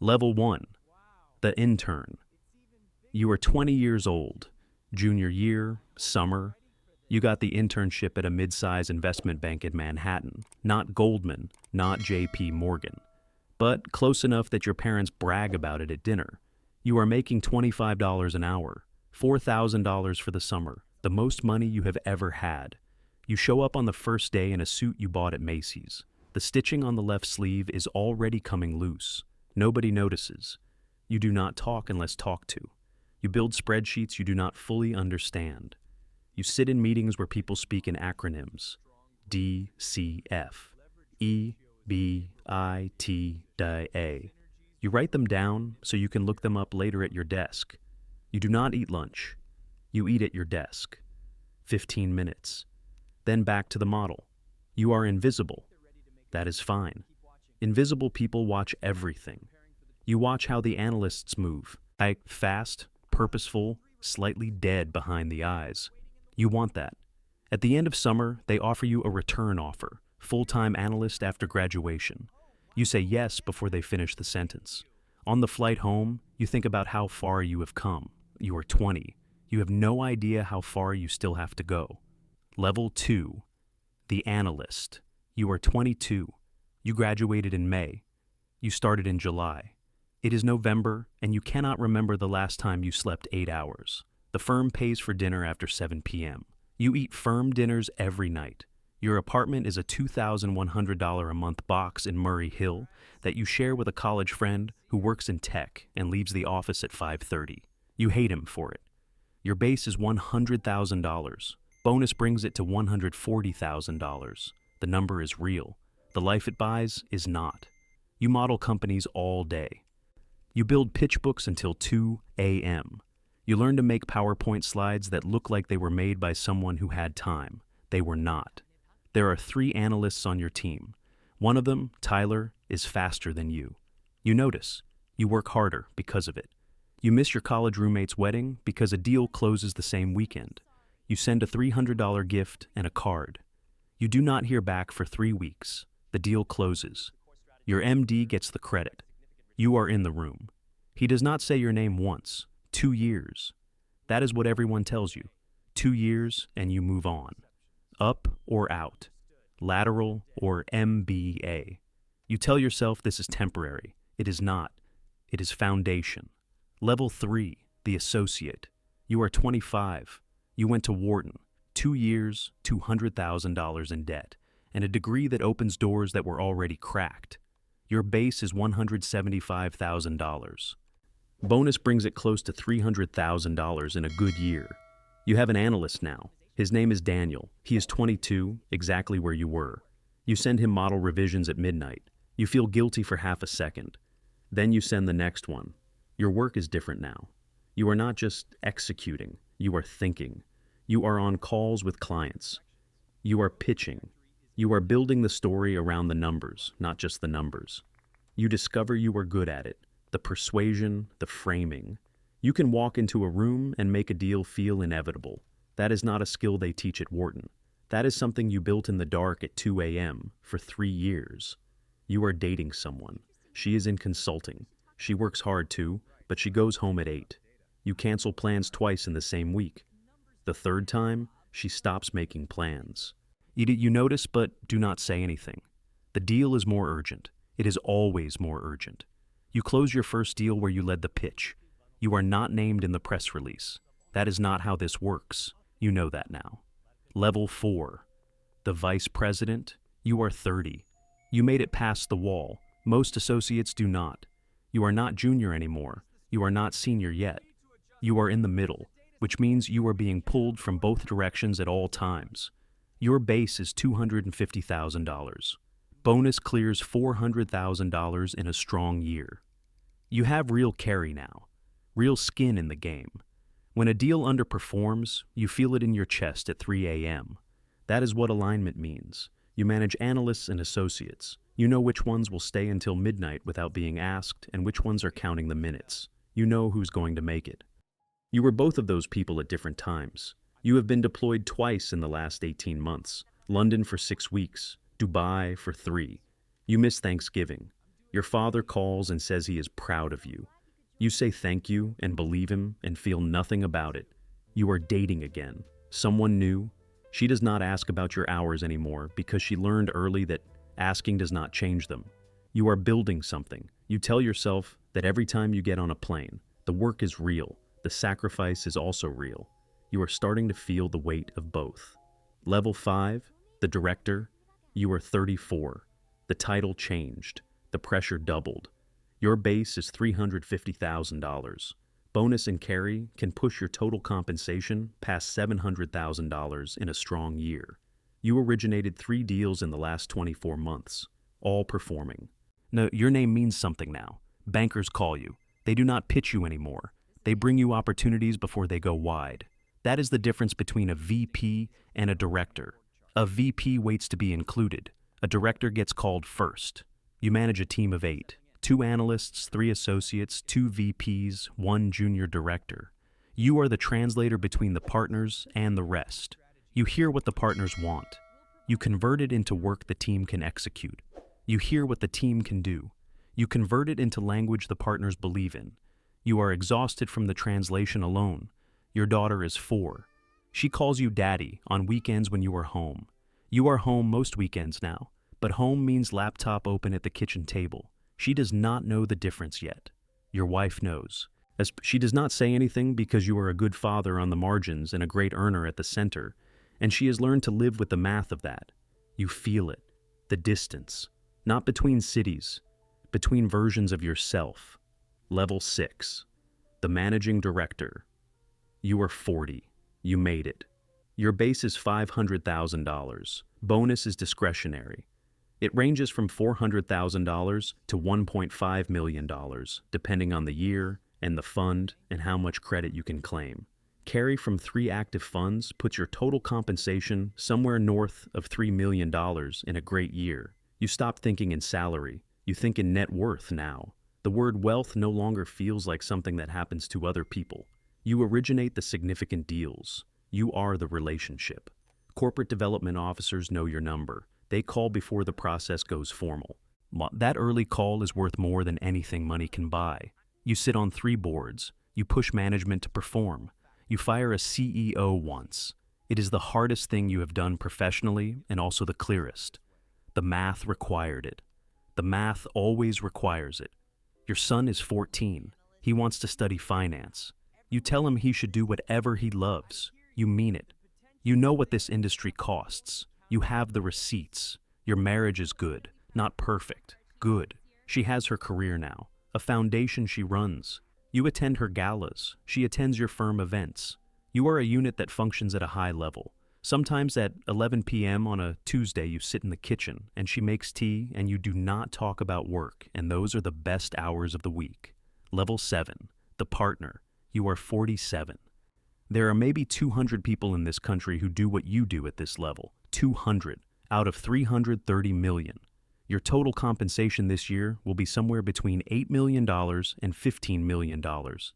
Level 1. The intern. You are 20 years old, junior year, summer. You got the internship at a mid-size investment bank in Manhattan. Not Goldman, not JP Morgan, but close enough that your parents brag about it at dinner. You are making $25 an hour, $4,000 for the summer, the most money you have ever had. You show up on the first day in a suit you bought at Macy's. The stitching on the left sleeve is already coming loose. Nobody notices. You do not talk unless talked to. You build spreadsheets you do not fully understand. You sit in meetings where people speak in acronyms. D, C, F, E, B, I, T, D, A. You write them down so you can look them up later at your desk. You do not eat lunch. You eat at your desk. 15 minutes. Then back to the model. You are invisible. That is fine. Invisible people watch everything. You watch how the analysts move. Fast, purposeful, slightly dead behind the eyes. You want that. At the end of summer, they offer you a return offer, full-time analyst after graduation. You say yes before they finish the sentence. On the flight home, you think about how far you have come. You are 20. You have no idea how far you still have to go. Level 2. The analyst. You are 22. You graduated in May. You started in July. It is November, and you cannot remember the last time you slept 8 hours. The firm pays for dinner after 7 p.m. You eat firm dinners every night. Your apartment is a $2,100 a month box in Murray Hill that you share with a college friend who works in tech and leaves the office at 5:30. You hate him for it. Your base is $100,000. Bonus brings it to $140,000. The number is real. The life it buys is not. You model companies all day. You build pitch books until 2 a.m. You learn to make PowerPoint slides that look like they were made by someone who had time. They were not. There are 3 analysts on your team. One of them, Tyler, is faster than you. You notice. You work harder because of it. You miss your college roommate's wedding because a deal closes the same weekend. You send a $300 gift and a card. You do not hear back for 3 weeks. The deal closes. Your MD gets the credit. You are in the room. He does not say your name once. 2 years. That is what everyone tells you. 2 years and you move on. Up or out. Lateral or MBA. You tell yourself this is temporary. It is not. It is foundation. Level 3, the associate. You are 25. You went to Wharton. 2 years, $200,000 in debt, and a degree that opens doors that were already cracked. Your base is $175,000. Bonus brings it close to $300,000 in a good year. You have an analyst now. His name is Daniel. He is 22, exactly where you were. You send him model revisions at midnight. You feel guilty for half a second. Then you send the next one. Your work is different now. You are not just executing, you are thinking. You are on calls with clients. You are pitching. You are building the story around the numbers, not just the numbers. You discover you are good at it, the persuasion, the framing. You can walk into a room and make a deal feel inevitable. That is not a skill they teach at Wharton. That is something you built in the dark at 2 a.m. for 3 years. You are dating someone. She is in consulting. She works hard too, but she goes home at 8. You cancel plans twice in the same week. The third time, she stops making plans. You notice but do not say anything. The deal is more urgent. It is always more urgent. You close your first deal where you led the pitch. You are not named in the press release. That is not how this works. You know that now. Level 4. The vice president. You are 30. You made it past the wall. Most associates do not. You are not junior anymore. You are not senior yet. You are in the middle, which means you are being pulled from both directions at all times. Your base is $250,000. Bonus clears $400,000 in a strong year. You have real carry now, real skin in the game. When a deal underperforms, you feel it in your chest at 3 a.m. That is what alignment means. You manage analysts and associates. You know which ones will stay until midnight without being asked and which ones are counting the minutes. You know who's going to make it. You were both of those people at different times. You have been deployed twice in the last 18 months. London for 6 weeks, Dubai for 3. You miss Thanksgiving. Your father calls and says he is proud of you. You say thank you and believe him and feel nothing about it. You are dating again. Someone new. She does not ask about your hours anymore because she learned early that asking does not change them. You are building something. You tell yourself that every time you get on a plane, the work is real. The sacrifice is also real. You are starting to feel the weight of both. Level 5, the director. You are 34. The title changed. The pressure doubled. Your base is $350,000. Bonus and carry can push your total compensation past $700,000 in a strong year. You originated 3 deals in the last 24 months, all performing. No, your name means something now. Bankers call you. They do not pitch you anymore. They bring you opportunities before they go wide. That is the difference between a VP and a director. A VP waits to be included. A director gets called first. You manage a team of 8. 2 analysts, 3 associates, 2 VPs, 1 junior director. You are the translator between the partners and the rest. You hear what the partners want. You convert it into work the team can execute. You hear what the team can do. You convert it into language the partners believe in. You are exhausted from the translation alone. Your daughter is 4. She calls you daddy on weekends when you are home. You are home most weekends now, but home means laptop open at the kitchen table. She does not know the difference yet. Your wife knows. As she does not say anything because you are a good father on the margins and a great earner at the center, and she has learned to live with the math of that. You feel it, the distance, not between cities, between versions of yourself. Level 6, the managing director. You are 40. You made it. Your base is $500,000. Bonus is discretionary. It ranges from $400,000 to $1.5 million, depending on the year and the fund and how much credit you can claim. Carry from 3 active funds puts your total compensation somewhere north of $3 million in a great year. You stop thinking in salary. You think in net worth now. The word wealth no longer feels like something that happens to other people. You originate the significant deals. You are the relationship. Corporate development officers know your number. They call before the process goes formal. That early call is worth more than anything money can buy. You sit on 3 boards. You push management to perform. You fire a CEO once. It is the hardest thing you have done professionally and also the clearest. The math required it. The math always requires it. Your son is 14. He wants to study finance. You tell him he should do whatever he loves. You mean it. You know what this industry costs. You have the receipts. Your marriage is good, not perfect, good. She has her career now, a foundation she runs. You attend her galas. She attends your firm events. You are a unit that functions at a high level. Sometimes at 11 p.m. on a Tuesday you sit in the kitchen and she makes tea and you do not talk about work, and those are the best hours of the week. Level 7, the partner. You are 47. There are maybe 200 people in this country who do what you do at this level. 200 out of 330 million. Your total compensation this year will be somewhere between $8 million and $15 million,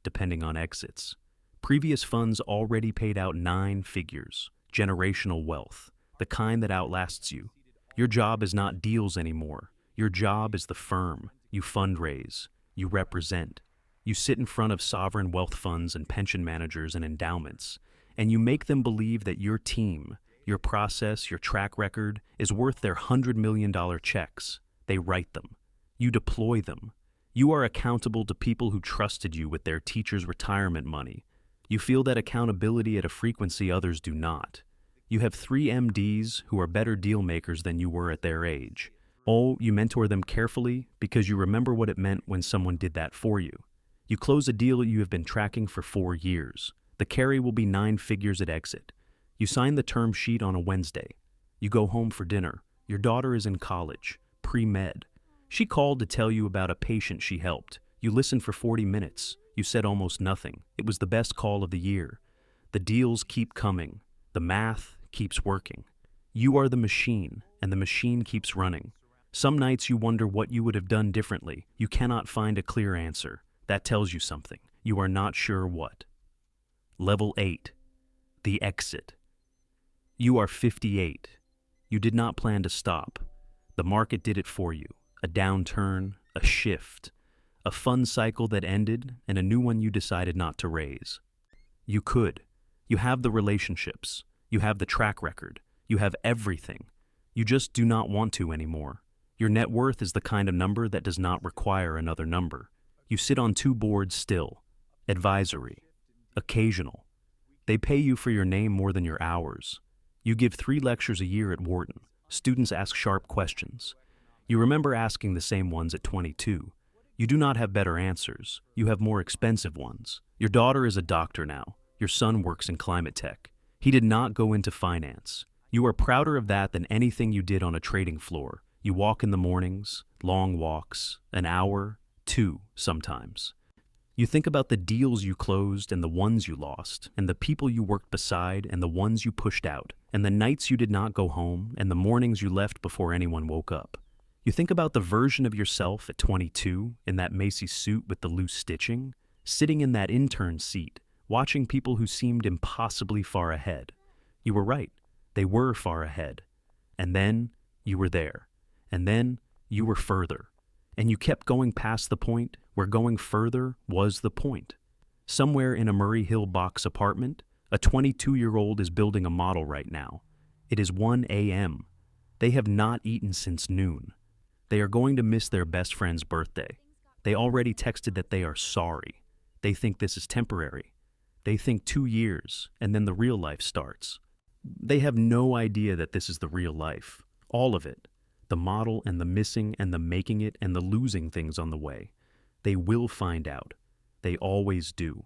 depending on exits. Previous funds already paid out 9 figures. Generational wealth, the kind that outlasts you. Your job is not deals anymore. Your job is the firm. You fundraise. You represent. You sit in front of sovereign wealth funds and pension managers and endowments, and you make them believe that your team, your process, your track record is worth their $100 million checks. They write them. You deploy them. You are accountable to people who trusted you with their teacher's retirement money. You feel that accountability at a frequency others do not. You have 3 MDs who are better deal makers than you were at their age. Oh, you mentor them carefully because you remember what it meant when someone did that for you. You close a deal you have been tracking for 4 years. The carry will be 9 figures at exit. You sign the term sheet on a Wednesday. You go home for dinner. Your daughter is in college, pre-med. She called to tell you about a patient she helped. You listened for 40 minutes. You said almost nothing. It was the best call of the year. The deals keep coming. The math keeps working. You are the machine, and the machine keeps running. Some nights you wonder what you would have done differently. You cannot find a clear answer. That tells you something. You are not sure what. Level 8. The exit. You are 58. You did not plan to stop. The market did it for you. A downturn, a shift, a fun cycle that ended and a new one you decided not to raise. You could. You have the relationships. You have the track record. You have everything. You just do not want to anymore. Your net worth is the kind of number that does not require another number. You sit on two boards still. Advisory. Occasional. They pay you for your name more than your hours. You give 3 lectures a year at Wharton. Students ask sharp questions. You remember asking the same ones at 22. You do not have better answers. You have more expensive ones. Your daughter is a doctor now. Your son works in climate tech. He did not go into finance. You are prouder of that than anything you did on a trading floor. You walk in the mornings, long walks, an hour, 2 sometimes. You think about the deals you closed and the ones you lost, and the people you worked beside and the ones you pushed out, and the nights you did not go home and the mornings you left before anyone woke up. You think about the version of yourself at 22 in that Macy's suit with the loose stitching, sitting in that intern seat, watching people who seemed impossibly far ahead. You were right. They were far ahead. And then you were there. And then you were further. And you kept going past the point where going further was the point. Somewhere in a Murray Hill box apartment, a 22-year-old is building a model right now. It is 1 a.m. They have not eaten since noon. They are going to miss their best friend's birthday. They already texted that they are sorry. They think this is temporary. They think 2 years, and then the real life starts. They have no idea that this is the real life. All of it. The model and the missing and the making it and the losing things on the way. They will find out. They always do.